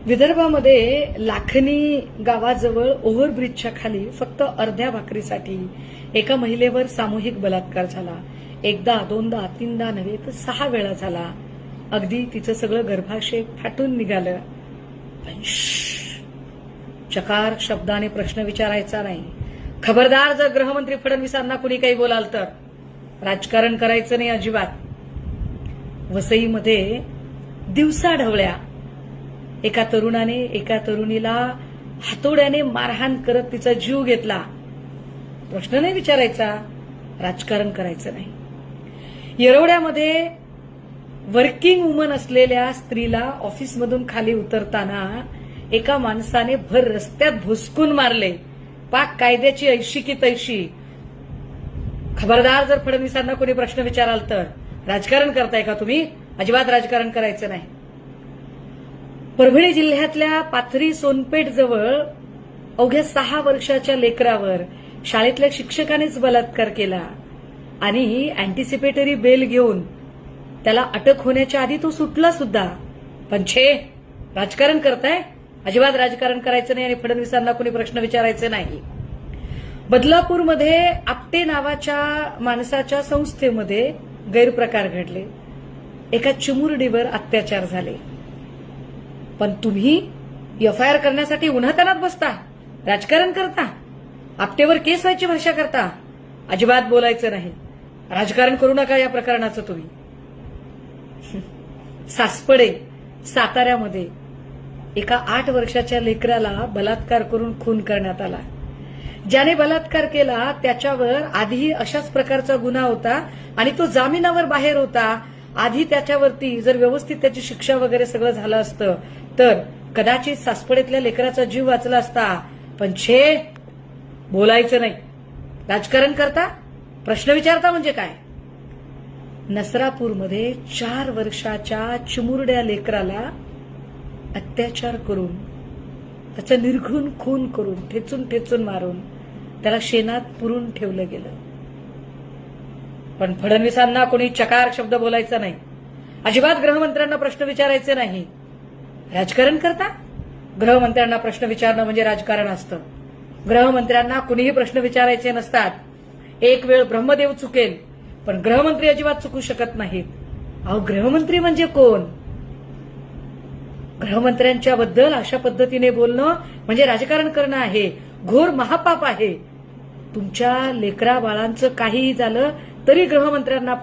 विदर्भामध्ये लाखनी गावाजवळ ओव्हरब्रिजच्या खाली फक्त अर्ध्या भाकरीसाठी एका महिलेवर सामूहिक बलात्कार झाला. एकदा, दोनदा, तीनदा नव्हे तर 6 वेळा झाला. अगदी तिचं सगळं गर्भाशय फाटून निघालं. पण चकार शब्दाने प्रश्न विचारायचा नाही. खबरदार, जर गृहमंत्री फडणवीसांना कुणी काही बोलाल तर राजकारण करायचं नाही अजिबात. वसईमध्ये दिवसाढवळ्या एका तरुणाने एका तरुणीला हातोड्याने मारहाण करत तिचा जीव घेतला. प्रश्न नाही विचारायचा, राजकारण करायचं नाही. येरवड्यामध्ये वर्किंग वुमन असलेल्या स्त्रीला ऑफिसमधून खाली उतरताना एका माणसाने भर रस्त्यात भुसकून मारले. पाक कायद्याची ऐशी की तैशी. खबरदार, जर फडणवीसांना कोणी प्रश्न विचाराल तर राजकारण करताय का तुम्ही? अजिबात राजकारण करायचं नाही. परभणी जिल्ह्यातल्या पाथरी सोनपेठ जवळ अवघ्या 6 वर्षाच्या लेकरावर शाळेतल्या शिक्षकानेच बलात्कार केला आणि अँटिसिपेटरी बेल घेऊन त्याला अटक होण्याच्या आधी तो सुटला सुद्धा. पण राजकारण करताय? अजिबात राजकारण करायचं नाही आणि फडणवीसांना कोणी प्रश्न विचारायचे नाही. बदलापूरमध्ये आपटे नावाच्या माणसाच्या संस्थेमध्ये गैरप्रकार घडले. एका चिमुरडीवर अत्याचार झाले. पण तुम्ही एफआयआर करण्यासाठी उन्हातान्हात बसता, राजकारण करता, आपटेवर केस व्हायची भाषा करता. अजिबात बोलायचं नाही. राजकारण करू नका या प्रकरणाचं तुम्ही. सासपडे साताऱ्यामध्ये एका 8 वर्षाच्या लेकराला बलात्कार करून खून करण्यात आला. ज्याने बलात्कार केला त्याच्यावर आधी अशाच प्रकारचा गुन्हा होता आणि तो जामिनावर बाहेर होता. आधी त्याच्यावरती जर व्यवस्थित त्याची शिक्षा वगैरे सगळं झालं असतं तर कदाचित सासपडेतल्या लेकराचा जीव वाचला असता. पण बोलायचं नाही. राजकारण करता, प्रश्न विचारता म्हणजे काय? नसरापूरमध्ये 4 वर्षाच्या चिमुरड्या लेकराला अत्याचार करून त्याचा निर्घृण खून करून ठेचून ठेचून मारून त्याला शेणात पुरून ठेवलं गेलं. पण फडणवीसांना कोणी चकार शब्द बोलायचा नाही. अजिबात गृहमंत्र्यांना प्रश्न विचारायचे नाही. राजकारण करता? गृहमंत्र्यांना प्रश्न विचारणं म्हणजे राजकारण असतं. गृहमंत्र्यांना कुणीही प्रश्न विचारायचे नसतात. एक वेळ ब्रह्मदेव चुकेल पण गृहमंत्री अजिबात चुकू शकत नाहीत. अहो, गृहमंत्री म्हणजे कोण? गृहमंत्र्यांच्या बद्दल अशा पद्धतीने बोलणं म्हणजे राजकारण करणं आहे. घोर महापाप आहे. तुमच्या लेकरा बाळांचं काहीही झालं तरी गृहमंत्र्यांना